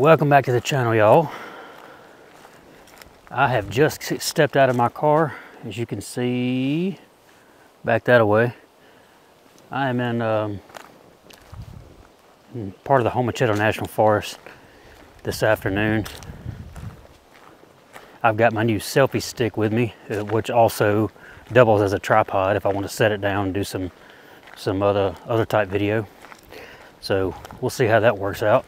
Welcome back to the channel, y'all. I have just stepped out of my car. As you can see, back that away. I am in part of the Homachito National Forest this afternoon. I've got my new selfie stick with me, which also doubles as a tripod if I want to set it down and do some other type video. So we'll see how that works out.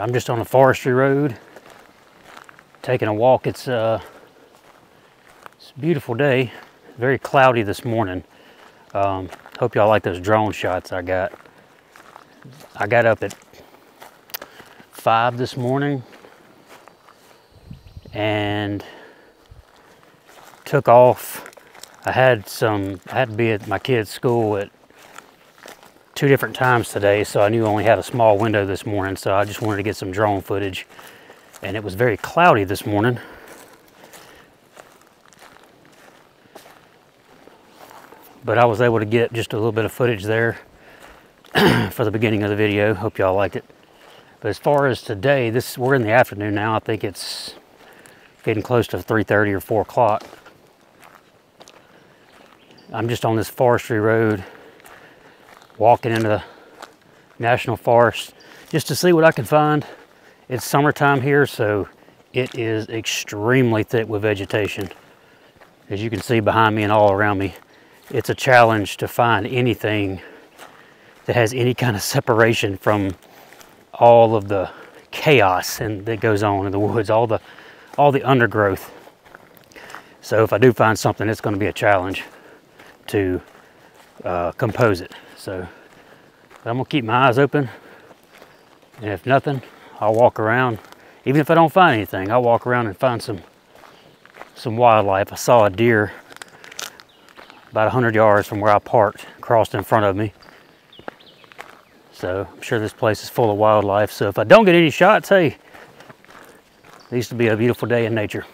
I'm just on a forestry road, taking a walk. It's a beautiful day. Very cloudy this morning. Hope y'all like those drone shots I got. I got up at 5 this morning and took off. I had to be at my kids' school at 2 different times today, so I knew I only had a small window this morning, so I just wanted to get some drone footage. And it was very cloudy this morning. But I was able to get just a little bit of footage there for the beginning of the video. Hope y'all liked it. But as far as today, we're in the afternoon now. I think it's getting close to 3:30 or 4 o'clock. I'm just on this forestry road, walking into the national forest just to see what I can find. It's summertime here, so it is extremely thick with vegetation. As you can see behind me and all around me, it's a challenge to find anything that has any kind of separation from all of the chaos that goes on in the woods, all the undergrowth. So if I do find something, it's going to be a challenge to compose it. So I'm gonna keep my eyes open, and if nothing, I'll walk around. Even if I don't find anything, I'll walk around and find some wildlife. I saw a deer about 100 yards from where I parked, crossed in front of me. So I'm sure this place is full of wildlife. So if I don't get any shots, hey, it used to be a beautiful day in nature.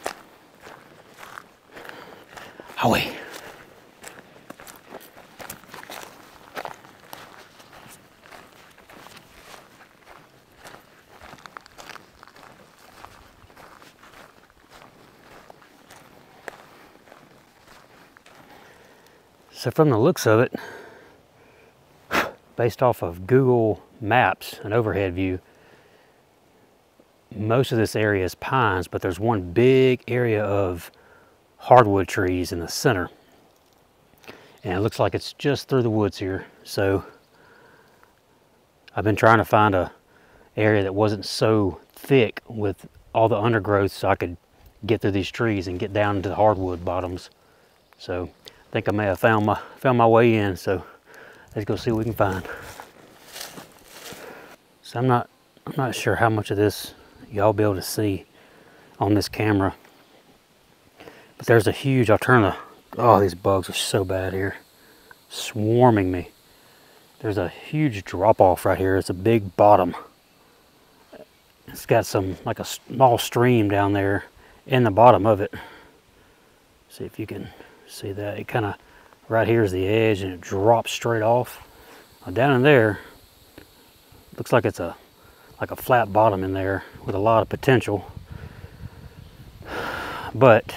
Away. So from the looks of it, based off of Google Maps, an overhead view, most of this area is pines, but there's one big area of hardwood trees in the center. And it looks like it's just through the woods here. So I've been trying to find a area that wasn't so thick with all the undergrowth so I could get through these trees and get down into the hardwood bottoms. So I think I may have found my way in, so let's go see what we can find. So I'm not sure how much of this y'all be able to see on this camera, but there's a huge, oh, these bugs are so bad here, swarming me. There's a huge drop off right here. It's a big bottom. It's got like a small stream down there in the bottom of it. See if you can see that. It kind of, right here is the edge, and it drops straight off. Down in there, looks like it's like a flat bottom in there with a lot of potential. But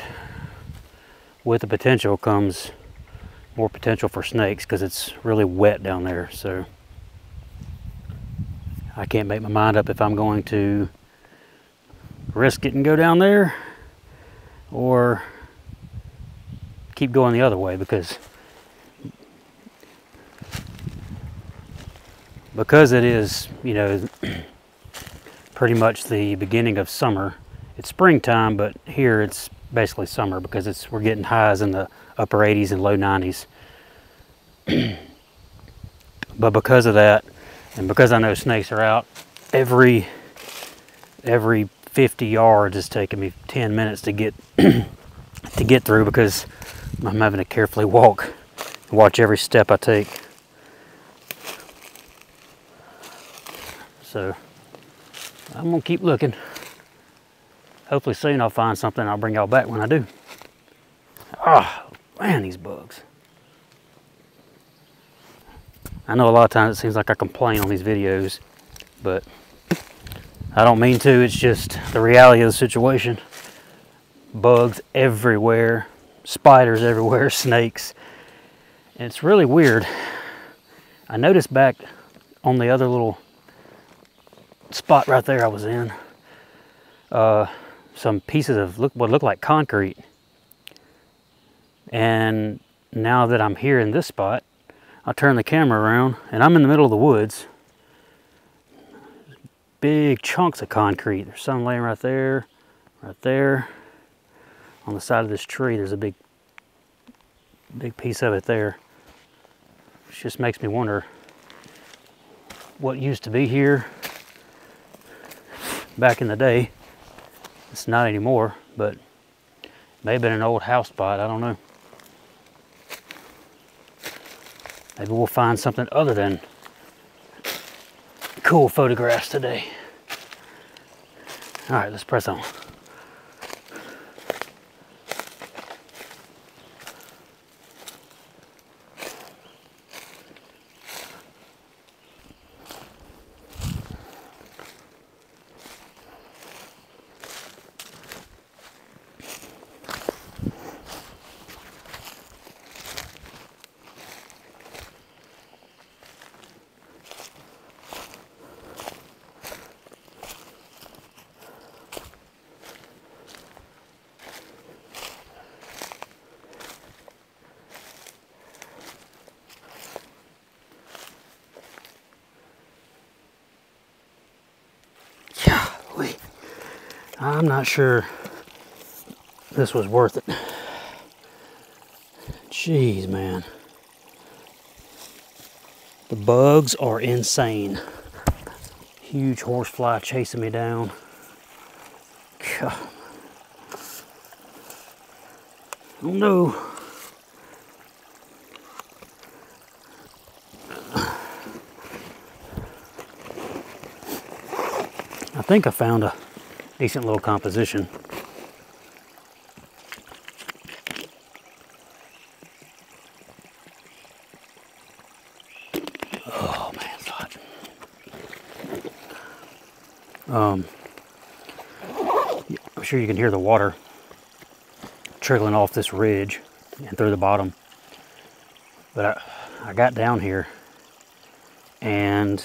with the potential comes more potential for snakes because it's really wet down there. So I can't make my mind up if I'm going to risk it and go down there or keep going the other way, because it is, you know, pretty much the beginning of summer. It's springtime, but here it's basically summer because we're getting highs in the upper 80s and low 90s. But because of that, and because I know snakes are out, every 50 yards is taking me 10 minutes to get through, because I'm having to carefully walk and watch every step I take. So I'm gonna keep looking. Hopefully soon I'll find something. I'll bring y'all back when I do. Ah, man, these bugs. I know a lot of times it seems like I complain on these videos, but I don't mean to. It's just the reality of the situation. Bugs everywhere, spiders everywhere, snakes. And it's really weird. I noticed back on the other little spot right there I was in, some pieces of what looked like concrete. And now that I'm here in this spot, I'll turn the camera around and I'm in the middle of the woods. Big chunks of concrete. There's some laying right there, right there. On the side of this tree, there's a big piece of it there. It just makes me wonder what used to be here back in the day. It's not anymore, but it may have been an old house spot. I don't know. Maybe we'll find something other than cool photographs today. All right, let's press on. I'm not sure this was worth it. Jeez, man. The bugs are insane. Huge horsefly chasing me down. God. Oh no. I think I found a decent little composition. Oh man, it's hot. I'm sure you can hear the water trickling off this ridge and through the bottom. But I got down here and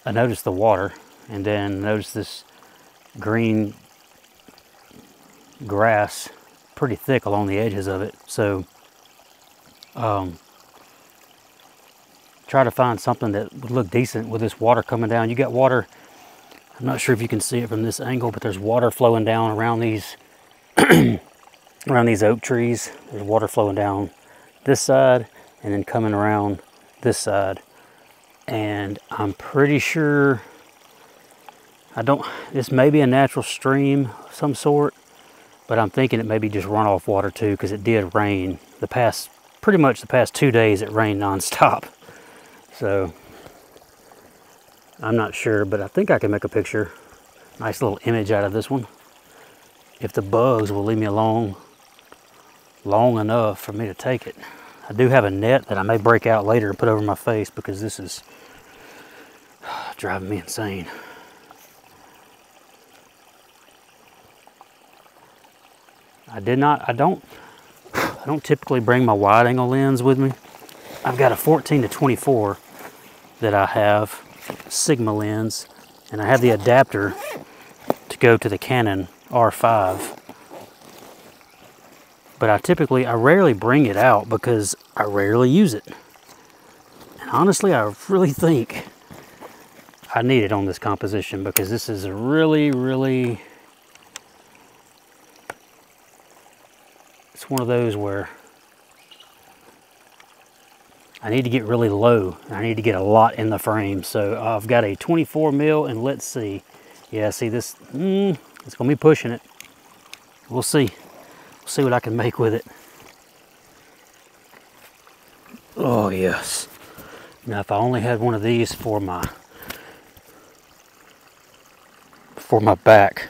I noticed the water, and then noticed this green grass pretty thick along the edges of it. So try to find something that would look decent with this water coming down. You got water, I'm not sure if you can see it from this angle, but there's water flowing down around these around these oak trees. There's water flowing down this side and then coming around this side. And I'm pretty sure this may be a natural stream of some sort, but I'm thinking it may be just runoff water too, because it did rain pretty much the past 2 days. It rained nonstop. So I'm not sure, but I think I can make a picture, nice little image out of this one, if the bugs will leave me alone long enough for me to take it. I do have a net that I may break out later and put over my face, because this is driving me insane. I don't typically bring my wide angle lens with me. I've got a 14 to 24 that I have, Sigma lens, and I have the adapter to go to the Canon R5. But I rarely bring it out because I rarely use it. And honestly, I really think I need it on this composition, because this is a really, it's one of those where I need to get really low. I need to get a lot in the frame. So I've got a 24 mil, and let's see. Yeah, see this, it's gonna be pushing it. We'll see. We'll see what I can make with it. Oh yes. Now if I only had one of these for my back,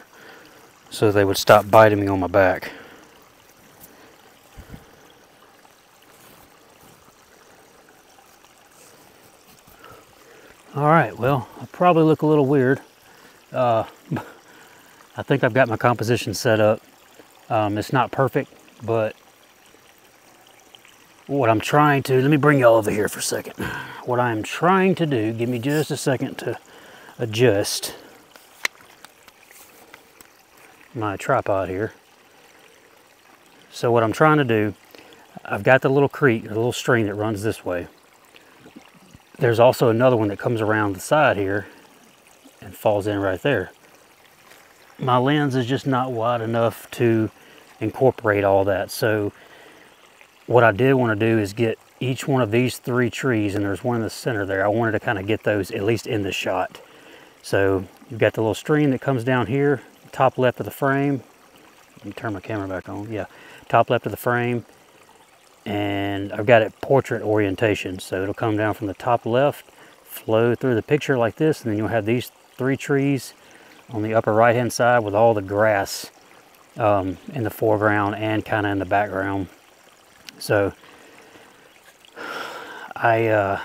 so they would stop biting me on my back. All right, well, I probably look a little weird. I think I've got my composition set up. It's not perfect, but what I'm trying to, let me bring y'all over here for a second. What I'm trying to do, give me just a second to adjust my tripod here. So what I'm trying to do, I've got the little creek, the little stream that runs this way. There's also another one that comes around the side here and falls in right there. My lens is just not wide enough to incorporate all that. So what I did want to do is get each one of these 3 trees, and there's one in the center there. I wanted to kind of get those at least in the shot. So you've got the little stream that comes down here, top left of the frame. Let me turn my camera back on. Yeah, top left of the frame. And I've got it portrait orientation, so it'll come down from the top left, flow through the picture like this, and then you'll have these 3 trees on the upper right hand side with all the grass in the foreground and kind of in the background. So as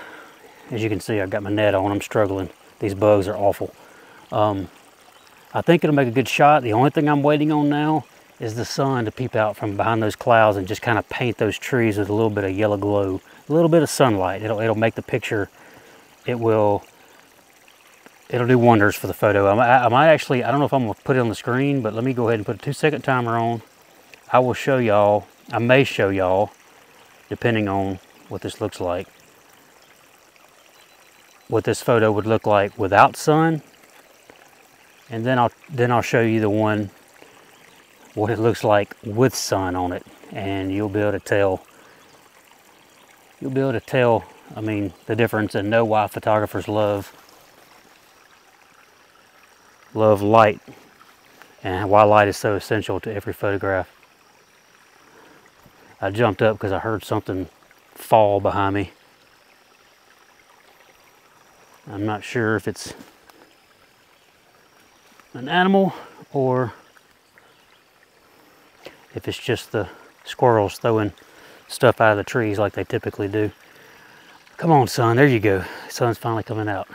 you can see, I've got my net on. I'm struggling. These bugs are awful. I think it'll make a good shot. The only thing I'm waiting on now is the sun to peep out from behind those clouds and just kind of paint those trees with a little bit of yellow glow, a little bit of sunlight. It'll make the picture, it'll do wonders for the photo. I might actually, I don't know if I'm gonna put it on the screen, but let me go ahead and put a 2-second timer on. I will show y'all, I may show y'all, depending on what this looks like, what this photo would look like without sun, and then I'll show you the one, what it looks like with sun on it, and you'll be able to tell. I mean, the difference, and know why photographers love light, and why light is so essential to every photograph. I jumped up because I heard something fall behind me. I'm not sure if it's an animal or if it's just the squirrels throwing stuff out of the trees like they typically do. Come on, sun, there you go. The sun's finally coming out.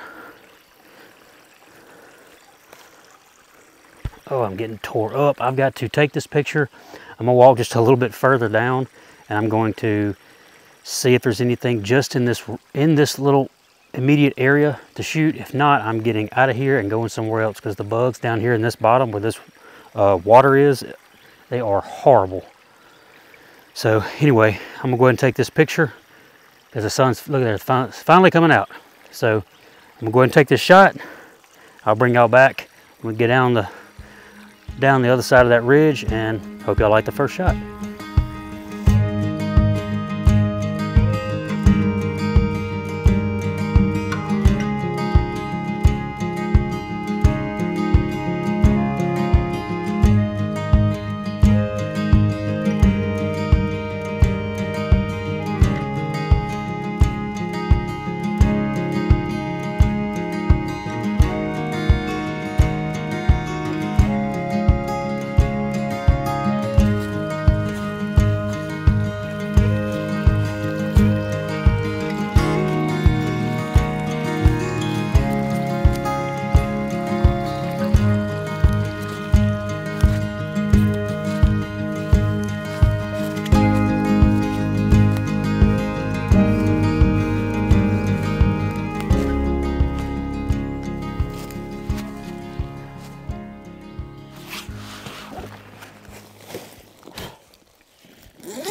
Oh, I'm getting tore up. I've got to take this picture. I'm gonna walk just a little bit further down, and I'm going to see if there's anything just in this little immediate area to shoot. If not, I'm getting out of here and going somewhere else, because the bugs down here in this bottom where this water is, they are horrible. So anyway, I'm gonna go ahead and take this picture because the sun's, look at it, it's finally coming out. So I'm gonna go ahead and take this shot. I'll bring y'all back when we get down the other side of that ridge, and hope y'all like the first shot.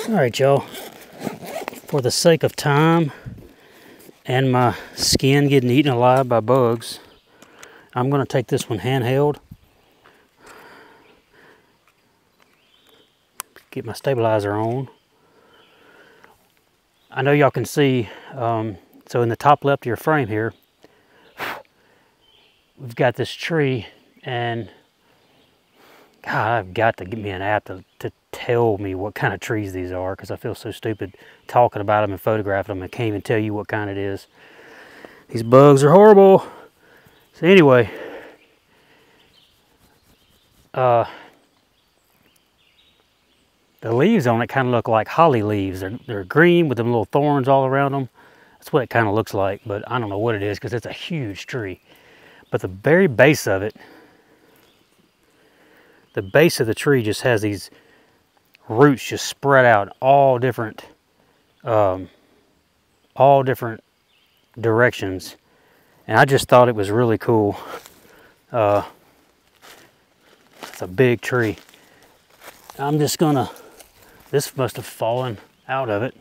All right, y'all, for the sake of time and my skin getting eaten alive by bugs, I'm gonna take this one handheld, get my stabilizer on. I know y'all can see, so in the top left of your frame here, we've got this tree, and God, I've got to get me an app to tell me what kind of trees these are, because I feel so stupid talking about them and photographing them. I can't even tell you what kind it is. These bugs are horrible. So anyway, the leaves on it kind of look like holly leaves. They're green with them little thorns all around them. That's what it kind of looks like, but I don't know what it is because it's a huge tree. But the very base of it, the base of the tree just has these roots just spread out all different directions. And I just thought it was really cool. It's a big tree. I'm just gonna, this must have fallen out of it.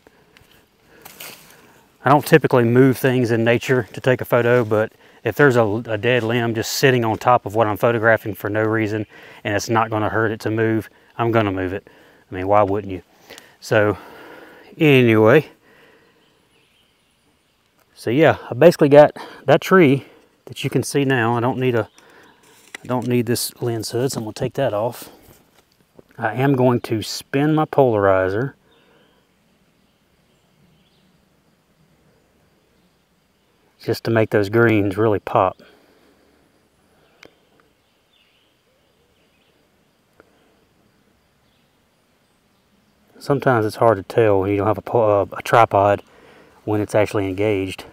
I don't typically move things in nature to take a photo, but if there's a dead limb just sitting on top of what I'm photographing for no reason, and it's not gonna hurt it to move, I'm gonna move it. I mean, why wouldn't you? So anyway, so yeah, I basically got that tree that you can see now. I don't need this lens hood, so I'm gonna take that off. I am going to spin my polarizer. Just to make those greens really pop. Sometimes it's hard to tell when you don't have a tripod when it's actually engaged.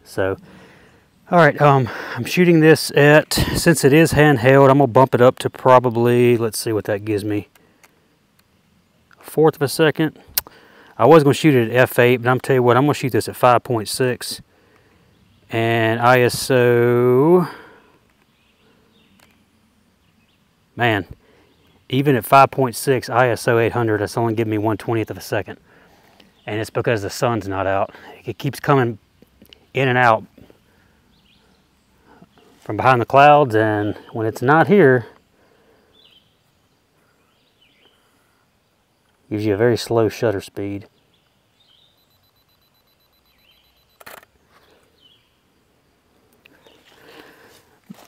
So, all right, I'm shooting this at, since it is handheld, I'm gonna bump it up to probably, let's see what that gives me, 1/4 of a second. I was going to shoot it at f8, but I'm tell you what, I'm going to shoot this at 5.6 and ISO. Man, even at 5.6 ISO 800, that's only giving me 1/20th of a second, and it's because the sun's not out. It keeps coming in and out from behind the clouds, and when it's not here, gives you a very slow shutter speed.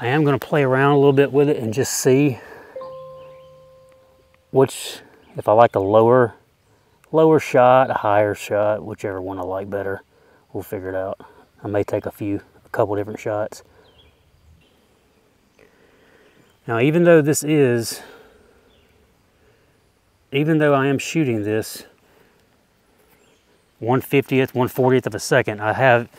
I am going to play around a little bit with it and just see which, if I like a lower shot, a higher shot, whichever one I like better. We'll figure it out. I may take a couple different shots. Now, even though I am shooting this 1/50th, 1/40th of a second, I have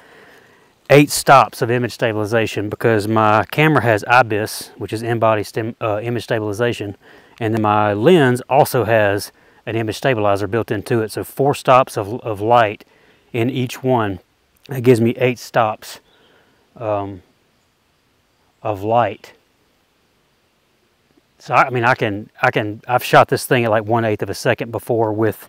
8 stops of image stabilization because my camera has IBIS, which is in-body image stabilization, and then my lens also has an image stabilizer built into it. So 4 stops of light in each one. That gives me 8 stops of light. So I mean, I've shot this thing at like 1/8 of a second before with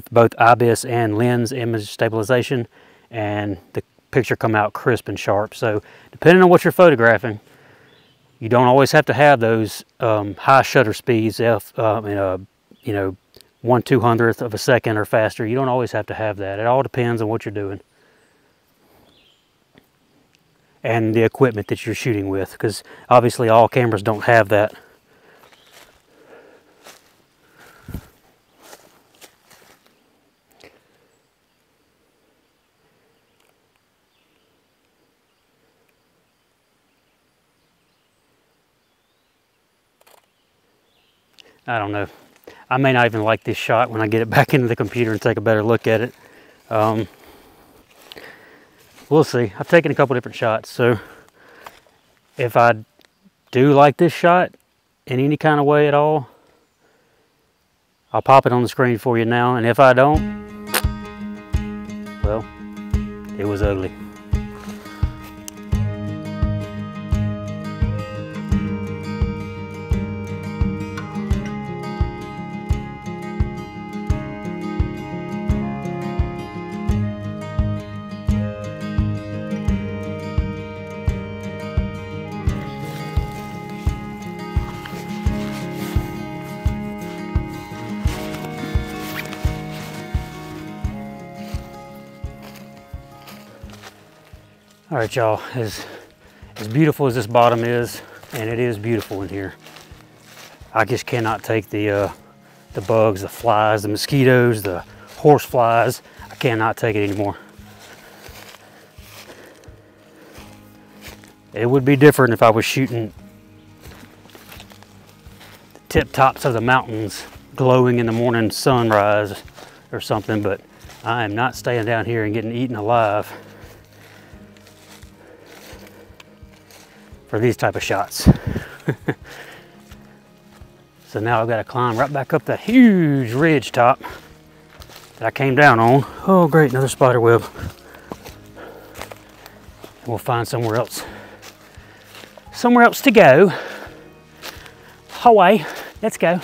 both IBIS and lens image stabilization, and the picture come out crisp and sharp. So depending on what you're photographing, you don't always have to have those high shutter speeds, you know, 1/200th of a second or faster. You don't always have to have that. It all depends on what you're doing and the equipment that you're shooting with, because obviously all cameras don't have that. I don't know. I may not even like this shot when I get it back into the computer and take a better look at it. We'll see. I've taken a couple different shots, so if I do like this shot in any kind of way at all, I'll pop it on the screen for you now, and if I don't, well, it was ugly. All right, y'all, as beautiful as this bottom is, and it is beautiful in here, I just cannot take the bugs, the flies, the mosquitoes, the horse flies. I cannot take it anymore. It would be different if I was shooting the tip tops of the mountains glowing in the morning sunrise or something, but I am not staying down here and getting eaten alive for these type of shots. So now I've got to climb right back up that huge ridge top that I came down on. Oh great, another spider web. And we'll find somewhere else to go. Away, let's go.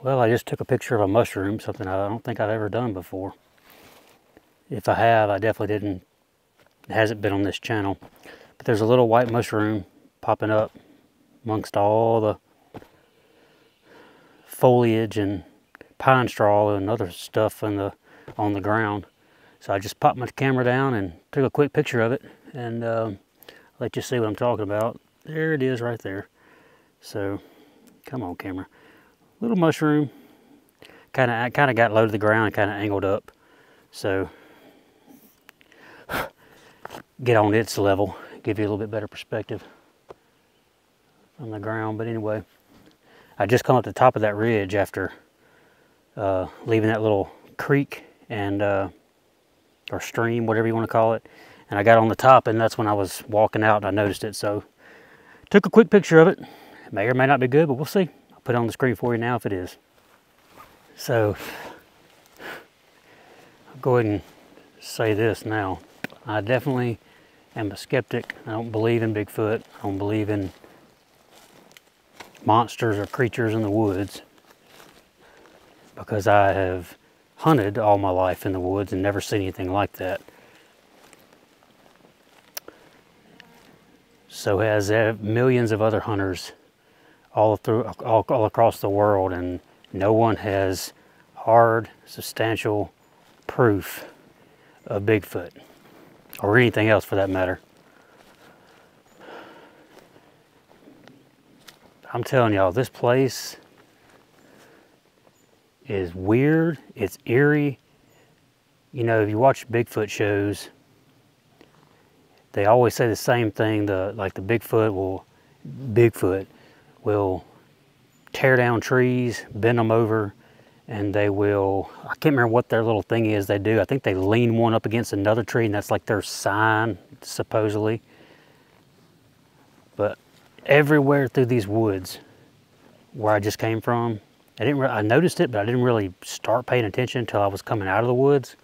Well, I just took a picture of a mushroom, something I don't think I've ever done before. If I have, I definitely didn't, it hasn't been on this channel. But there's a little white mushroom popping up amongst all the foliage and pine straw and other stuff on the ground. So I just popped my camera down and took a quick picture of it, and let you see what I'm talking about. There it is right there. So, come on camera. Little mushroom, kind of got low to the ground and kind of angled up. So get on its level, give you a little bit better perspective on the ground. But anyway, I just come up the top of that ridge after leaving that little creek and or stream, whatever you want to call it. And I got on the top, and that's when I was walking out and I noticed it. So took a quick picture of it. It may or may not be good, but we'll see. Put it on the screen for you now if it is. So I'll go ahead and say this now. I definitely am a skeptic. I don't believe in Bigfoot. I don't believe in monsters or creatures in the woods, because I have hunted all my life in the woods and never seen anything like that. So has millions of other hunters all across the world, and no one has hard, substantial proof of Bigfoot, or anything else for that matter. I'm telling y'all, this place is weird, it's eerie. You know, if you watch Bigfoot shows, they always say the same thing, like the Bigfoot will tear down trees, bend them over, and they will, I can't remember what their little thing is they do. I think they lean one up against another tree, and that's like their sign, supposedly. But everywhere through these woods where I just came from, I noticed it, but I didn't really start paying attention until I was coming out of the woods.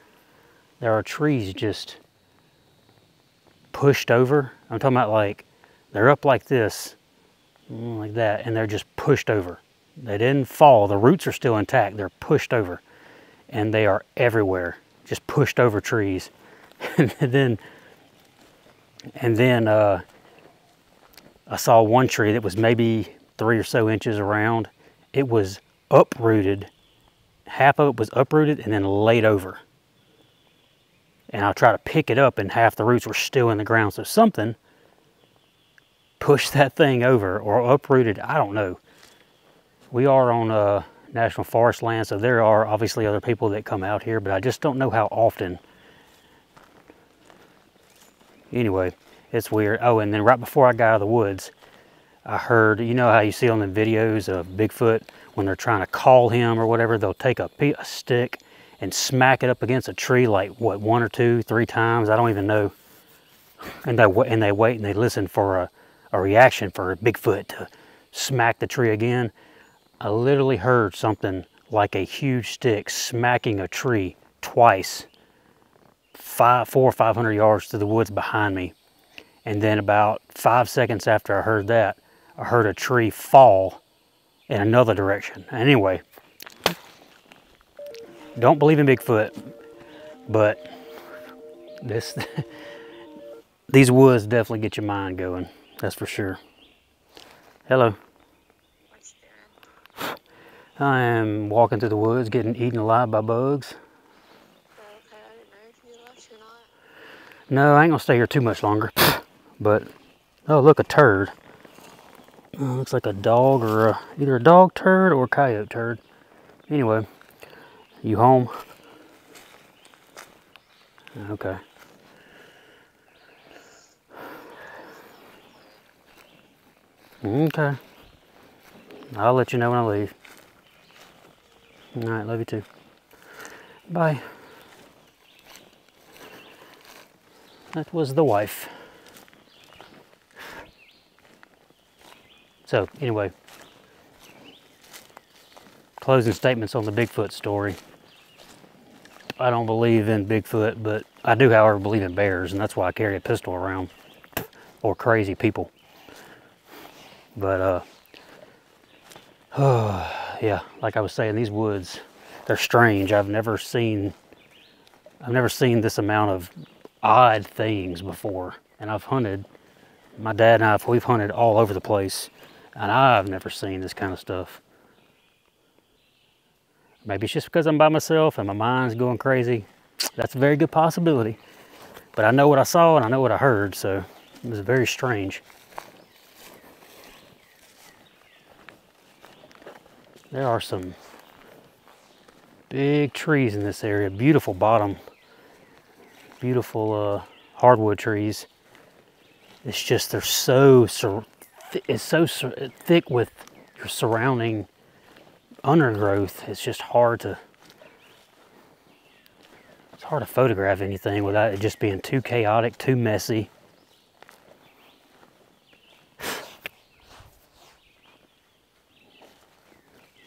There are trees just pushed over. I'm talking about, like, they're up like this, like that, and they're just pushed over. They didn't fall. The roots are still intact. They're pushed over, and they are everywhere, just pushed over trees. and then I saw one tree that was maybe 3 or so inches around. It was uprooted. Half of it was uprooted and then laid over. And I tried to pick it up, and half the roots were still in the ground. So something pushed that thing over or uprooted. I don't know. We are on national forest land, so there are obviously other people that come out here, but I just don't know how often. Anyway, it's weird. Oh, and then right before I got out of the woods, I heard, you know how you see on the videos of Bigfoot when they're trying to call him or whatever, they'll take a stick and smack it up against a tree like, what, 1 or 2, 3 times? I don't even know. And they wait and they listen for a reaction for Bigfoot to smack the tree again. I literally heard something like a huge stick smacking a tree twice, 400 or 500 yards to the woods behind me. And then about 5 seconds after I heard that, I heard a tree fall in another direction. Anyway, don't believe in Bigfoot, but these woods definitely get your mind going, that's for sure. Hello. What you doing? I am walking through the woods, getting eaten alive by bugs. Okay, I didn't know if you left or not. No, I ain't gonna stay here too much longer. But, oh look, a turd. Looks like a dog or either a dog turd or a coyote turd. Anyway, you home? Okay. Okay. I'll let you know when I leave. Alright, love you too. Bye. That was the wife. So, anyway, closing statements on the Bigfoot story. I don't believe in Bigfoot, but I do, however, believe in bears, and that's why I carry a pistol around. Or crazy people. But, yeah, like I was saying, these woods, they're strange. I've never seen this amount of odd things before. And I've hunted, my dad and we've hunted all over the place, and I've never seen this kind of stuff. Maybe it's just because I'm by myself and my mind's going crazy. That's a very good possibility. But I know what I saw and I know what I heard, so it was very strange. There are some big trees in this area. Beautiful bottom. Beautiful hardwood trees. It's just they're so thick with your surrounding undergrowth. It's just hard to photograph anything without it just being too chaotic, too messy.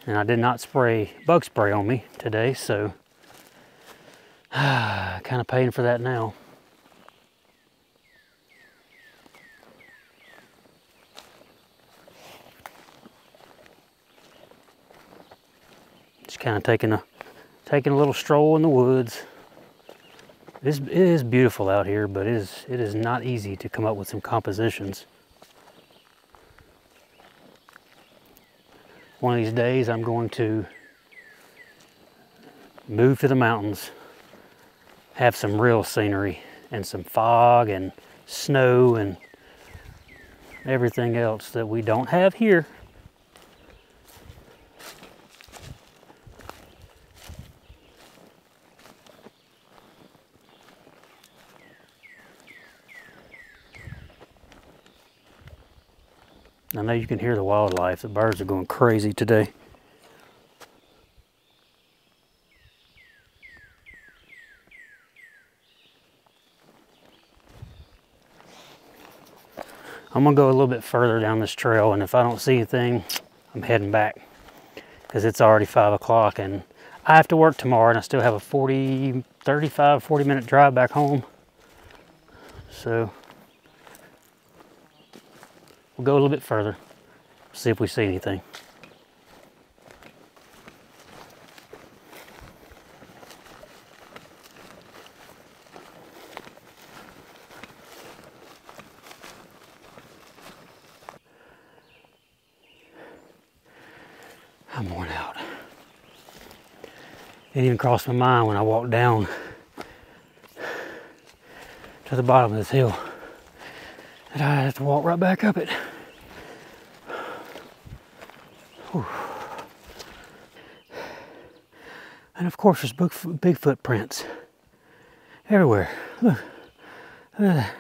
And I did not spray bug spray on me today, so kind of paying for that now. Just kind of taking a little stroll in the woods. It is beautiful out here, but it is not easy to come up with some compositions. One of these days I'm going to move to the mountains, have some real scenery and some fog and snow and everything else that we don't have here. I know you can hear the wildlife. The birds are going crazy today. I'm gonna go a little bit further down this trail, and if I don't see anything, I'm heading back because it's already 5 o'clock and I have to work tomorrow, and I still have a 40 minute drive back home. So we'll go a little bit further, see if we see anything. I'm worn out. Didn't even cross my mind when I walked down to the bottom of this hill that I have to walk right back up it. Whew. And of course there's Bigfoot prints everywhere. Look. Look at that.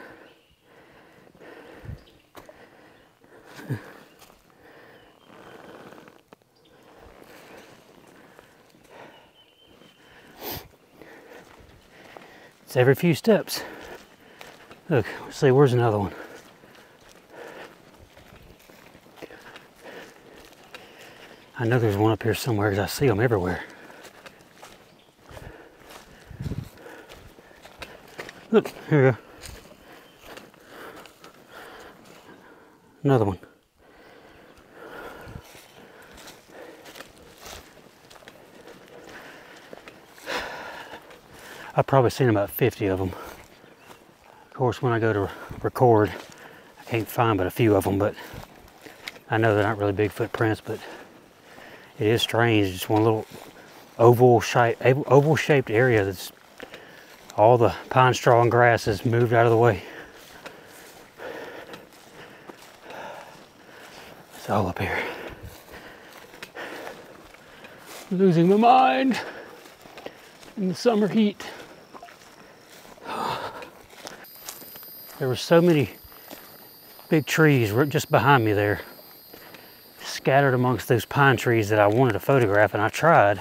It's every few steps. Look, let's see, where's another one? I know there's one up here somewhere because I see them everywhere. Look, here we go. Another one. I've probably seen about 50 of them. Of course, when I go to record, I can't find but a few of them, but I know they're not really big footprints, but it is strange. Just one little oval shaped area that's All the pine straw and grass has moved out of the way. It's all up here. Losing my mind in the summer heat. There were so many big trees just behind me there, scattered amongst those pine trees, that I wanted to photograph, and I tried.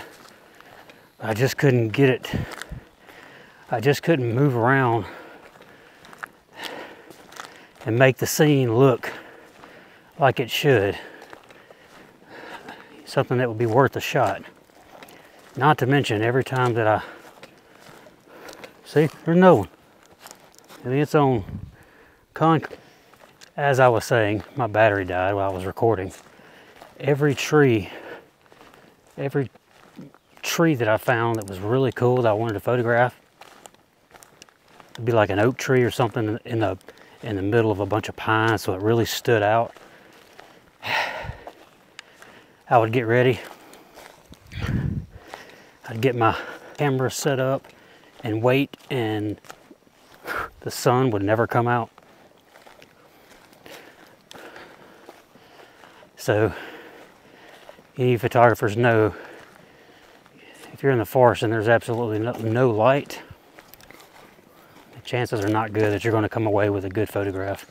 I just couldn't get it. I just couldn't move around and make the scene look like it should. Something that would be worth a shot. Not to mention, every time that I see, there's no one. And it's on concrete. As I was saying, my battery died while I was recording. Every tree that I found that was really cool that I wanted to photograph, it'd be like an oak tree or something in the middle of a bunch of pines, so it really stood out. I would get ready. I'd get my camera set up and wait, and the sun would never come out. So any photographers know, if you're in the forest and there's absolutely no light, the chances are not good that you're going to come away with a good photograph.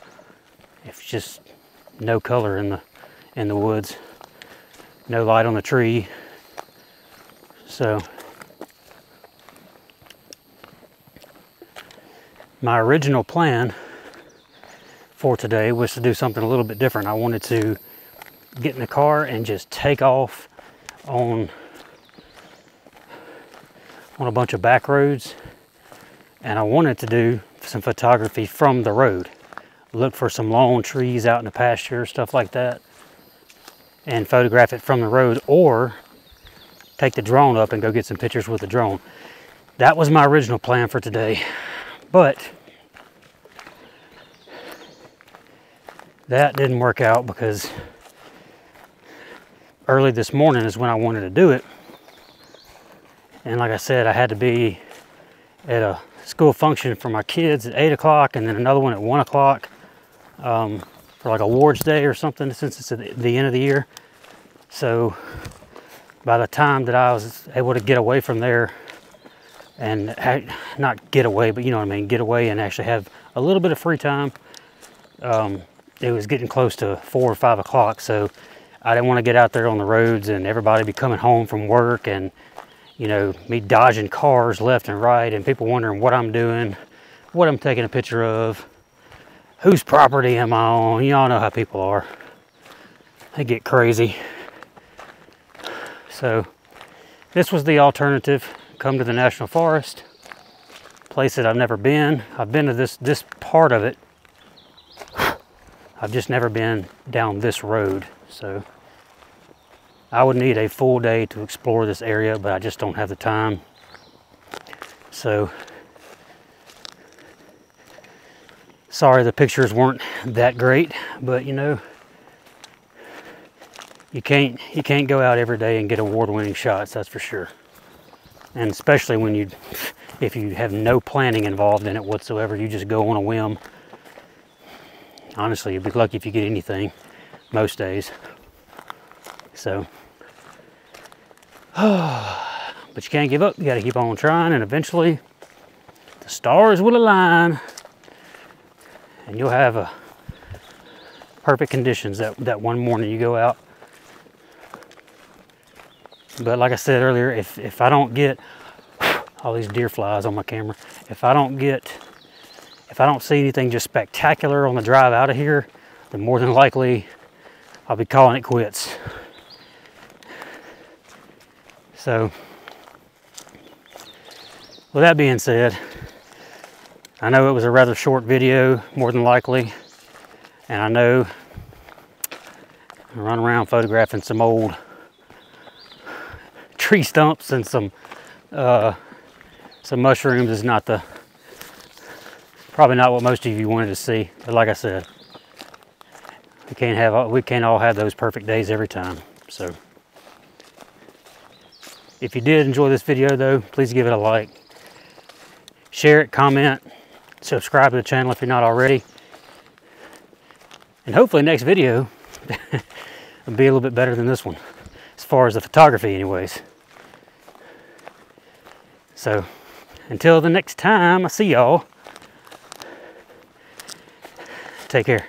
If just no color in the woods, no light on the tree. So my original plan for today was to do something a little bit different. I wanted to get in the car and just take off on a bunch of back roads, and I wanted to do some photography from the road. Look for some long trees out in the pasture, stuff like that, and photograph it from the road, or take the drone up and go get some pictures with the drone. That was my original plan for today, but that didn't work out because early this morning is when I wanted to do it. And like I said, I had to be at a school function for my kids at 8 o'clock, and then another one at 1 o'clock for like awards day or something, since it's at the end of the year. So by the time that I was able to get away from there, and not get away, but you know what I mean, get away and actually have a little bit of free time, it was getting close to 4 or 5 o'clock. So I didn't want to get out there on the roads and everybody be coming home from work, and you know, me dodging cars left and right, and people wondering what I'm doing, what I'm taking a picture of, whose property am I on. Y'all know how people are. They get crazy. So this was the alternative. Come to the national forest, place that I've never been. I've been to this part of it. I've just never been down this road. So I would need a full day to explore this area, but I just don't have the time. So sorry the pictures weren't that great, but you know, you can't go out every day and get award-winning shots, that's for sure. And especially when if you have no planning involved in it whatsoever, you just go on a whim. Honestly, you'd be lucky if you get anything most days. So, but you can't give up. You got to keep on trying, and eventually the stars will align, and you'll have perfect conditions that one morning you go out. But like I said earlier, if I don't get all these deer flies on my camera, if I don't see anything just spectacular on the drive out of here, then more than likely I'll be calling it quits. So with that being said, I know it was a rather short video, more than likely, and I know I run around photographing some old tree stumps and some mushrooms is probably not what most of you wanted to see. But like I said, we can't all have those perfect days every time. So if you did enjoy this video though, please give it a like, share it, comment, subscribe to the channel if you're not already. And hopefully next video will be a little bit better than this one, as far as the photography anyways. So until the next time I see y'all, take care.